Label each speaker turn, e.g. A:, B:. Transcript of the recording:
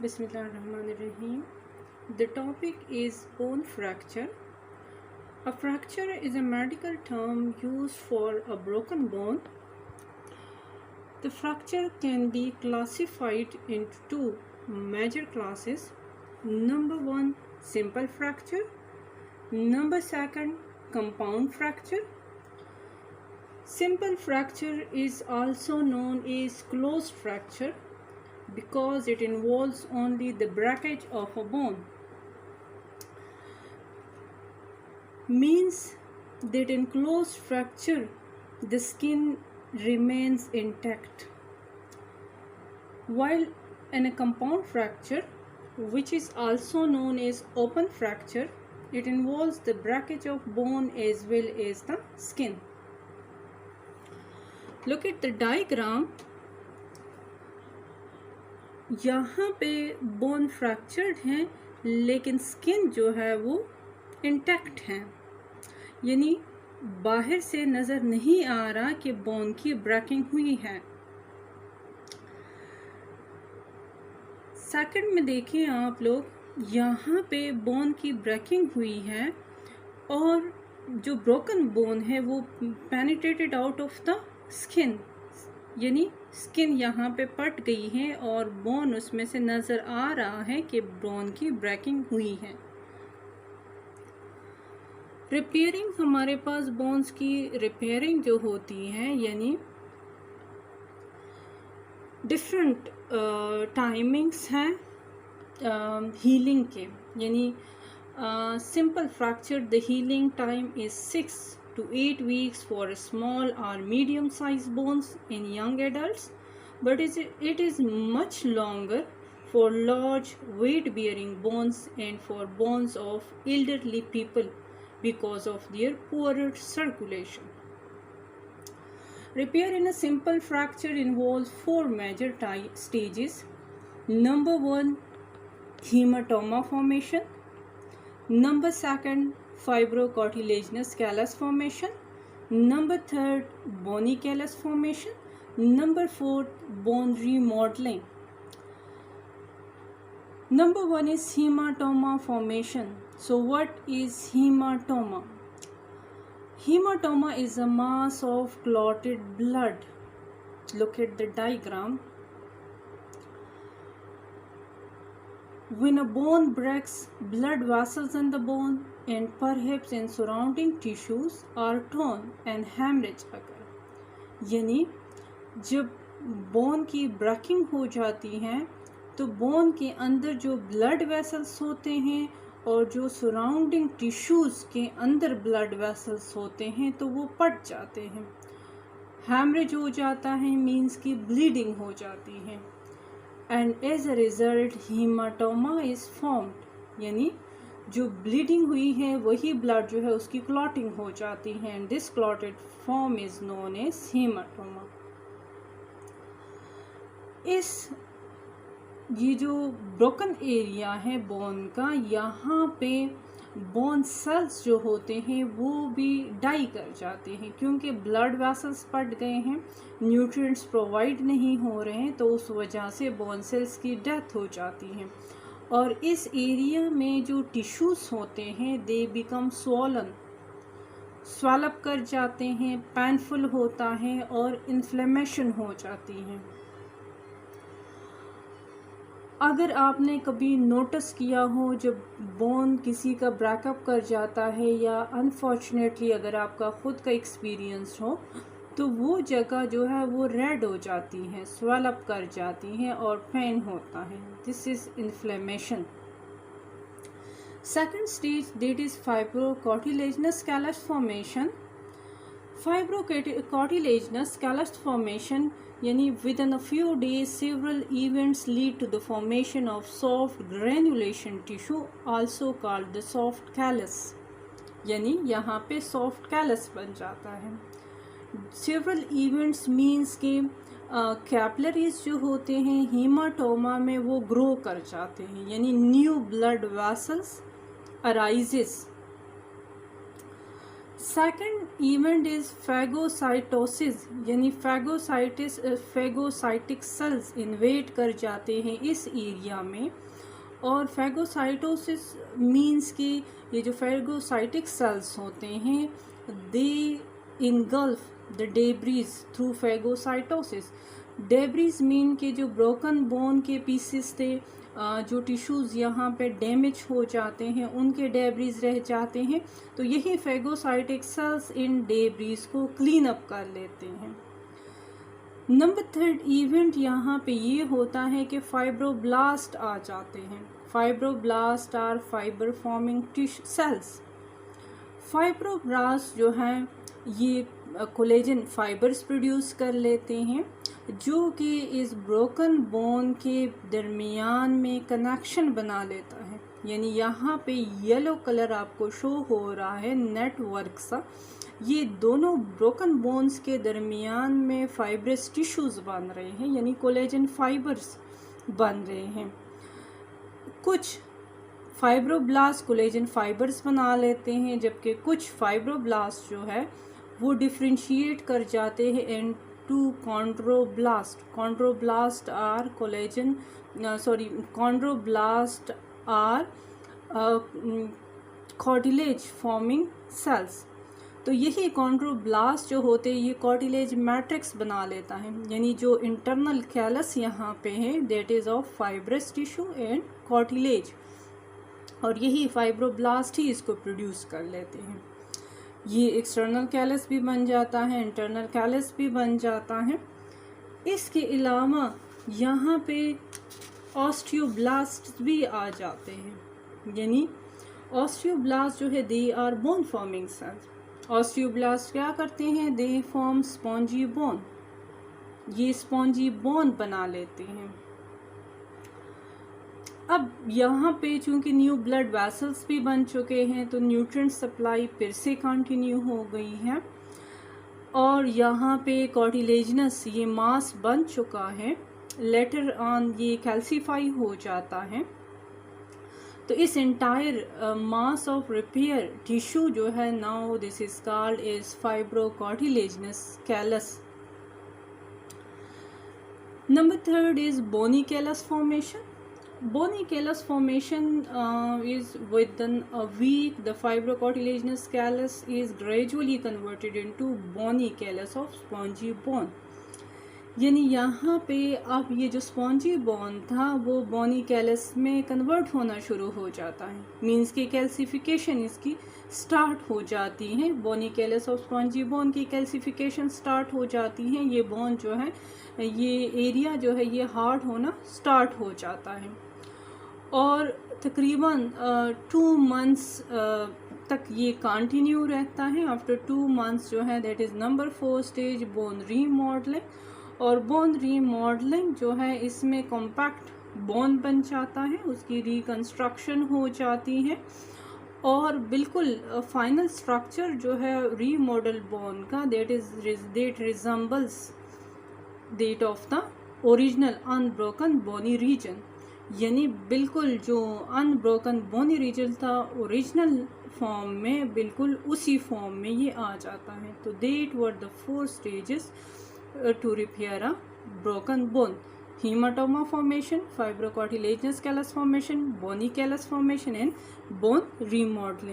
A: Bismillahirrahmanirrahim. The topic is bone fracture. A fracture is a medical term used for a broken bone. The fracture can be classified into two major classes. Number one, simple fracture. Number second, compound fracture. Simple fracture is also known as closed fracture because it involves only the breakage of a bone. Means that in closed fracture the skin remains intact, while in a compound fracture, which is also known as open fracture, it involves the breakage of bone as well as the skin. Look at the diagram. यहाँ पे bone fractured हैं लेकिन skin जो है वो intact है, यानी बाहर से नज़र नहीं आ रहा कि बोन की ब्रेकिंग हुई है। सेकंड में देखें आप लोग, यहाँ पे बोन की ब्रेकिंग हुई है और जो ब्रोकन बोन है वो penetrated out of the skin, यानी स्किन यहाँ पे पट गई है और बोन उसमें से नज़र आ रहा है कि बोन की ब्रेकिंग हुई है। रिपेयरिंग, हमारे पास बोन्स की रिपेयरिंग जो होती है, यानी डिफरेंट टाइमिंग्स हैं हीलिंग के, यानी simple fracture the healing time is 6 to 8 weeks for small or medium sized bones in young adults, but it is much longer for large weight bearing bones and for bones of elderly people because of their poorer circulation. Repair in a simple fracture involves four major stages. Number one, hematoma formation. Number second, fibrocartilaginous callus formation. Number third, bony callus formation. Number fourth, bone remodeling. Number one is hematoma formation. So what is hematoma? Hematoma is a mass of clotted blood. Look at the diagram. When a bone breaks, blood vessels in the bone and perhaps in surrounding tissues are torn and hemorrhage occur. यानी जब bone की breaking हो जाती है तो bone के अंदर जो ब्लड वेसल्स होते हैं और जो सराउंडिंग टिश्यूज़ के अंदर ब्लड वेसल्स होते हैं तो वो पट जाते हैं। हेमरेज हो जाता है मीन्स की ब्लीडिंग हो जाती है, and as a result hematoma is formed, यानी जो ब्लीडिंग हुई है वही ब्लड जो है उसकी क्लॉटिंग हो जाती है, and this clotted form is known as hematoma. ये जो ब्रोकन एरिया है बोन का, यहाँ पे बोन सेल्स जो होते हैं वो भी डाई कर जाते हैं क्योंकि ब्लड वेसल्स पट गए हैं, न्यूट्रिएंट्स प्रोवाइड नहीं हो रहे हैं, तो उस वजह से बोन सेल्स की डेथ हो जाती है। और इस एरिया में जो टिश्यूज़ होते हैं दे बिकम स्वॉलन, स्वैलअप कर जाते हैं, पेनफुल होता है और इन्फ्लेमेशन हो जाती है। अगर आपने कभी नोटिस किया हो जब बोन किसी का ब्रेकअप कर जाता है, या अनफॉर्चुनेटली अगर आपका ख़ुद का एक्सपीरियंस हो, तो वो जगह जो है वो रेड हो जाती है, स्वेलअप कर जाती है और पेन होता है। This is inflammation. Second stage that is fibrocartilaginous callus formation. Fibrocartilaginous callus formation, यानी within a few days several events lead to the formation of soft granulation tissue also called the soft callus, यानी यहाँ पे soft callus बन जाता है। Several events means कि capillaries जो होते हैं हीमाटोमा में वो ग्रो कर जाते हैं, यानी new blood vessels arises. Second event is phagocytosis, यानी फैगोसाइटिक सेल्स इन्वेट कर जाते हैं इस एरिया में। और फैगोसाइटोसिस मीन्स कि ये जो फैगोसाइटिक सेल्स होते हैं they engulf the debris through phagocytosis. Debris mean के जो ब्रोकन बोन के पीसेस थे, जो टिश्यूज़ यहाँ पे डैमेज हो जाते हैं उनके डेब्रीज रह जाते हैं, तो यही फैगोसाइटिक सेल्स इन डेब्रीज को क्लीन अप कर लेते हैं। नंबर थर्ड इवेंट यहाँ पे ये होता है कि फाइब्रोब्लास्ट आ जाते हैं। Fibroblast are fibre forming tissue cells. Fibroblast जो हैं ये कोलेजन फाइबर्स प्रोड्यूस कर लेते हैं जो कि इस ब्रोकन बोन के दरमियान में कनेक्शन बना लेता है। यानी यहाँ पे येलो कलर आपको शो हो रहा है नेटवर्क सा, ये दोनों ब्रोकन बोन्स के दरमियान में फाइब्रस टिश्यूज़ बन रहे हैं, यानी कोलेजन फाइबर्स बन रहे हैं। कुछ फाइब्रोब्लास्ट कोलेजन फाइबर्स बना लेते हैं, जबकि कुछ फाइब्रोब्लास्ट जो है वो डिफ्रेंशिएट कर जाते हैं into chondroblast. Chondroblast are chondroblast are cartilage forming cells. तो यही कॉन्ड्रोब्लास्ट जो होते हैं ये कार्टिलेज मैट्रिक्स बना लेता है, यानी जो इंटरनल कैलस यहाँ पे है that is of fibrous tissue and cartilage, और यही फाइब्रोब्लास्ट ही इसको प्रोड्यूस कर लेते हैं। ये एक्सटर्नल कैलस भी बन जाता है, इंटरनल कैलस भी बन जाता है। इसके अलावा यहाँ पे ऑस्टियोब्लास्ट भी आ जाते हैं, यानी ऑस्टियोब्लास्ट जो है they are bone forming cells. Osteoblast क्या करते हैं, दे फॉर्म स्पॉन्जी बोन, ये स्पॉन्जी बोन बना लेते हैं। अब यहाँ पे चूंकि न्यू ब्लड वेसल्स भी बन चुके हैं तो न्यूट्रिएंट सप्लाई फिर से कंटिन्यू हो गई है, और यहाँ पे कार्टिलेजिनस ये मास बन चुका है, लेटर ऑन ये कैल्सीफाई हो जाता है। तो इस entire mass of repair tissue जो है now this is called is fibrocartilaginous callus. Number third is bony callus formation. Bony callus formation is within a week the fibrocartilaginous callus is gradually converted into bony callus of spongy bone। यानी यहाँ पे अब ये जो spongy bone था वो बोनी callus में convert होना शुरू हो जाता है, मीन्स की कैल्सिफिकेशन इसकी स्टार्ट हो जाती है। बोनी कैलस ऑफ स्पॉन्जी बोन की कैल्सिफिकेशन स्टार्ट हो जाती है, ये बोन जो है ये एरिया जो है ये हार्ड होना स्टार्ट हो जाता है, और तकरीबन 2 मंथ्स तक ये कंटिन्यू रहता है। आफ्टर 2 मंथ्स जो है that is number 4 stage bone remodelling, और बोन रीमॉडलिंग जो है इसमें कॉम्पैक्ट बोन बन जाता है, उसकी रिकंस्ट्रक्शन हो जाती है, और बिल्कुल फाइनल स्ट्रक्चर जो है रीमॉडल बोन का that resembles that of the original unbroken bony region, यानी बिल्कुल जो अनब्रोकन बोनी रीजन था ओरिजिनल फॉर्म में बिल्कुल उसी फॉर्म में ये आ जाता है। तो that were the 4 stages to repair a broken bone: hematoma formation, fibrocartilaginous callus formation, bony callus formation and bone remodeling।